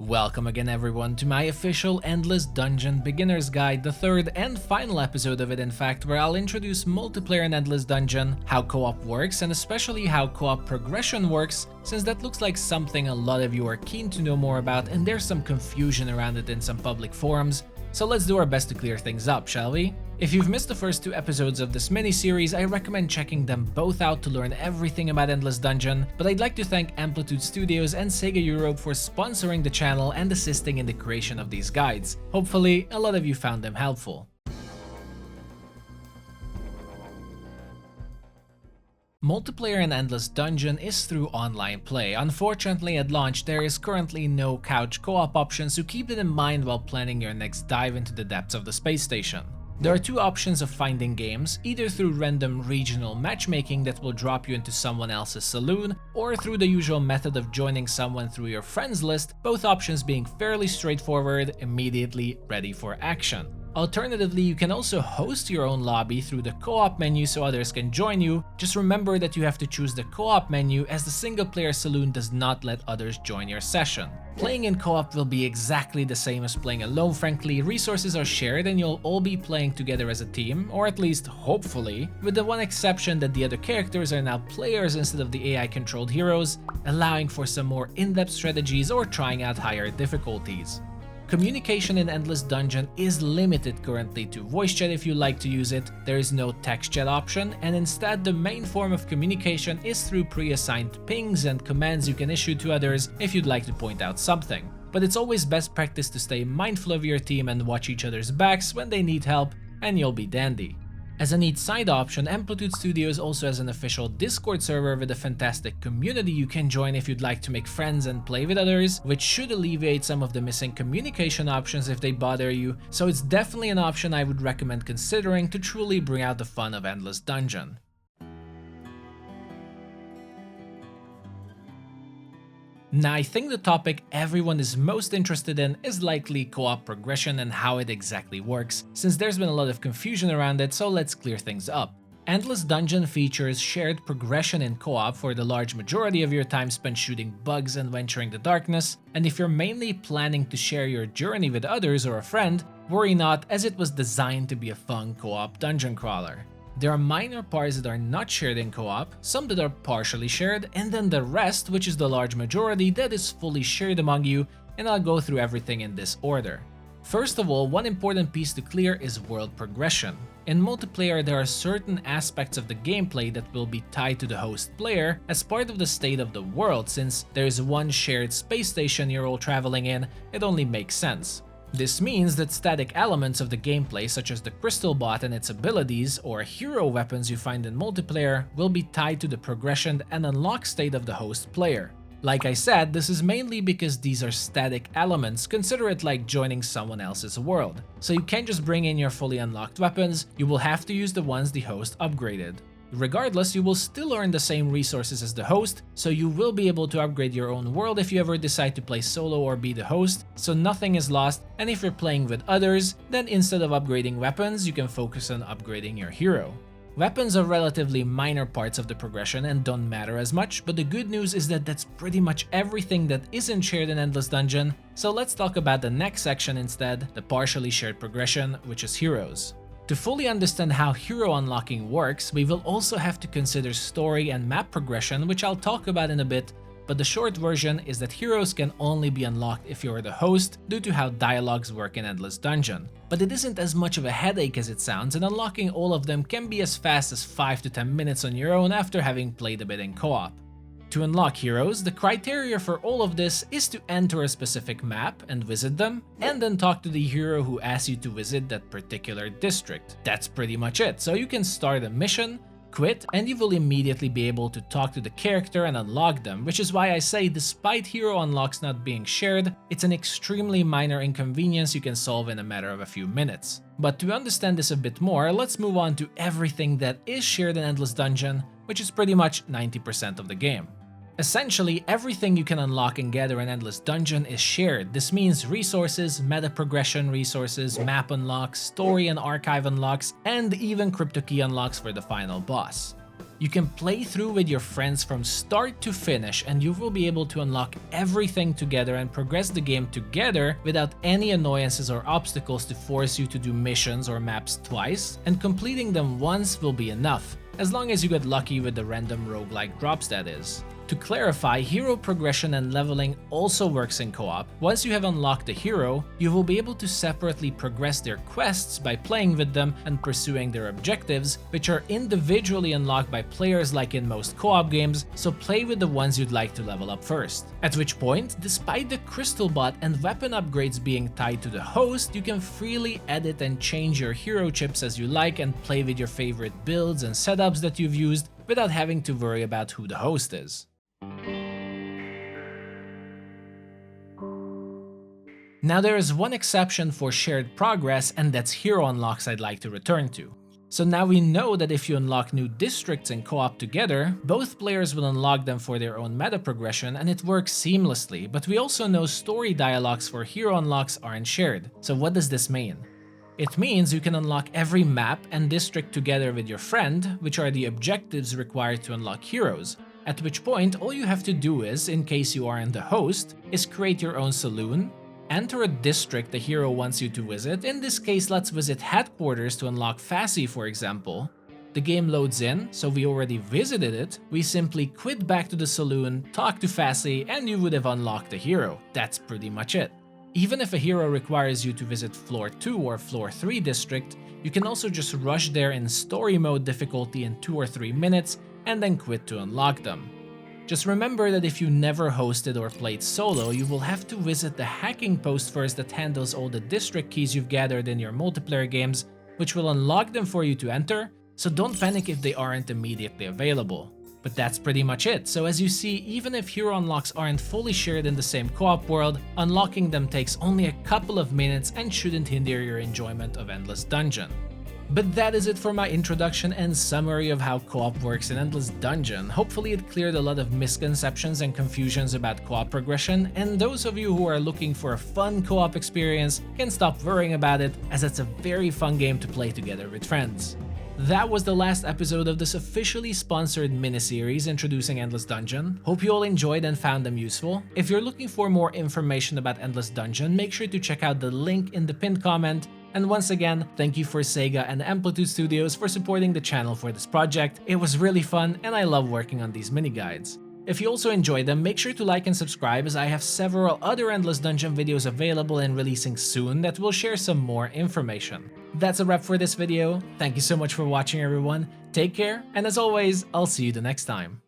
Welcome again everyone to my official Endless Dungeon Beginner's Guide, the third and final episode of it in fact, where I'll introduce multiplayer in Endless Dungeon, how co-op works, and especially how co-op progression works, since that looks like something a lot of you are keen to know more about and there's some confusion around it in some public forums. So let's do our best to clear things up, shall we? If you've missed the first two episodes of this mini-series, I recommend checking them both out to learn everything about Endless Dungeon, but I'd like to thank Amplitude Studios and Sega Europe for sponsoring the channel and assisting in the creation of these guides. Hopefully, a lot of you found them helpful. Multiplayer in Endless Dungeon is through online play. Unfortunately, at launch there is currently no couch co-op option, so keep it in mind while planning your next dive into the depths of the space station. There are two options of finding games, either through random regional matchmaking that will drop you into someone else's saloon, or through the usual method of joining someone through your friends list, both options being fairly straightforward, immediately ready for action. Alternatively, you can also host your own lobby through the co-op menu so others can join you. Just remember that you have to choose the co-op menu, as the single-player saloon does not let others join your session. Playing in co-op will be exactly the same as playing alone, frankly. Resources are shared and you'll all be playing together as a team, or at least hopefully, with the one exception that the other characters are now players instead of the AI-controlled heroes, allowing for some more in-depth strategies or trying out higher difficulties. Communication in Endless Dungeon is limited currently to voice chat if you like to use it. There is no text chat option, and instead the main form of communication is through pre-assigned pings and commands you can issue to others if you'd like to point out something. But it's always best practice to stay mindful of your team and watch each other's backs when they need help, and you'll be dandy. As a neat side option, Amplitude Studios also has an official Discord server with a fantastic community you can join if you'd like to make friends and play with others, which should alleviate some of the missing communication options if they bother you, so it's definitely an option I would recommend considering to truly bring out the fun of Endless Dungeon. Now, I think the topic everyone is most interested in is likely co-op progression and how it exactly works, since there's been a lot of confusion around it, so let's clear things up. Endless Dungeon features shared progression in co-op for the large majority of your time spent shooting bugs and venturing the darkness, and if you're mainly planning to share your journey with others or a friend, worry not, as it was designed to be a fun co-op dungeon crawler. There are minor parts that are not shared in co-op, some that are partially shared, and then the rest, which is the large majority, that is fully shared among you, and I'll go through everything in this order. First of all, one important piece to clear is world progression. In multiplayer, there are certain aspects of the gameplay that will be tied to the host player as part of the state of the world. Since there is one shared space station you're all traveling in, it only makes sense. This means that static elements of the gameplay, such as the crystal bot and its abilities, or hero weapons you find in multiplayer, will be tied to the progression and unlock state of the host player. Like I said, this is mainly because these are static elements. Consider it like joining someone else's world. So you can't just bring in your fully unlocked weapons, you will have to use the ones the host upgraded. Regardless, you will still earn the same resources as the host, so you will be able to upgrade your own world if you ever decide to play solo or be the host, so nothing is lost. And if you're playing with others, then instead of upgrading weapons, you can focus on upgrading your hero. Weapons are relatively minor parts of the progression and don't matter as much, but the good news is that that's pretty much everything that isn't shared in Endless Dungeon, so let's talk about the next section instead, the partially shared progression, which is heroes. To fully understand how hero unlocking works, we will also have to consider story and map progression, which I'll talk about in a bit, but the short version is that heroes can only be unlocked if you're the host due to how dialogues work in Endless Dungeon. But it isn't as much of a headache as it sounds, and unlocking all of them can be as fast as 5 to 10 minutes on your own after having played a bit in co-op. To unlock heroes, the criteria for all of this is to enter a specific map and visit them, and then talk to the hero who asks you to visit that particular district. That's pretty much it, so you can start a mission, quit, and you will immediately be able to talk to the character and unlock them, which is why I say despite hero unlocks not being shared, it's an extremely minor inconvenience you can solve in a matter of a few minutes. But to understand this a bit more, let's move on to everything that is shared in Endless Dungeon, which is pretty much 90% of the game. Essentially, everything you can unlock and gather in Endless Dungeon is shared. This means resources, meta progression resources, map unlocks, story and archive unlocks, and even crypto key unlocks for the final boss. You can play through with your friends from start to finish, and you will be able to unlock everything together and progress the game together without any annoyances or obstacles to force you to do missions or maps twice, and completing them once will be enough, as long as you get lucky with the random roguelike drops, that is. To clarify, hero progression and leveling also works in co-op. Once you have unlocked a hero, you will be able to separately progress their quests by playing with them and pursuing their objectives, which are individually unlocked by players like in most co-op games, so play with the ones you'd like to level up first. At which point, despite the crystal bot and weapon upgrades being tied to the host, you can freely edit and change your hero chips as you like and play with your favorite builds and setups that you've used without having to worry about who the host is. Now there is one exception for shared progress, and that's hero unlocks I'd like to return to. So now we know that if you unlock new districts in co-op together, both players will unlock them for their own meta progression and it works seamlessly, but we also know story dialogues for hero unlocks aren't shared. So what does this mean? It means you can unlock every map and district together with your friend, which are the objectives required to unlock heroes. At which point, all you have to do is, in case you aren't the host, is create your own saloon, enter a district the hero wants you to visit. In this case, let's visit headquarters to unlock Fassi, for example. The game loads in, so we already visited it. We simply quit back to the saloon, talk to Fassi, and you would have unlocked the hero. That's pretty much it. Even if a hero requires you to visit floor 2 or floor 3 district, you can also just rush there in story mode difficulty in 2 or 3 minutes and then quit to unlock them. Just remember that if you never hosted or played solo, you will have to visit the hacking post first that handles all the district keys you've gathered in your multiplayer games, which will unlock them for you to enter, so don't panic if they aren't immediately available. But that's pretty much it. So as you see, even if hero unlocks aren't fully shared in the same co-op world, unlocking them takes only a couple of minutes and shouldn't hinder your enjoyment of Endless Dungeon. But that is it for my introduction and summary of how co-op works in Endless Dungeon. Hopefully it cleared a lot of misconceptions and confusions about co-op progression, and those of you who are looking for a fun co-op experience can stop worrying about it, as it's a very fun game to play together with friends. That was the last episode of this officially sponsored miniseries introducing Endless Dungeon. Hope you all enjoyed and found them useful. If you're looking for more information about Endless Dungeon, make sure to check out the link in the pinned comment. And once again, thank you for Sega and Amplitude Studios for supporting the channel for this project. It was really fun and I love working on these mini guides. If you also enjoyed them, make sure to like and subscribe, as I have several other Endless Dungeon videos available and releasing soon that will share some more information. That's a wrap for this video. Thank you so much for watching, everyone. Take care, and as always, I'll see you the next time.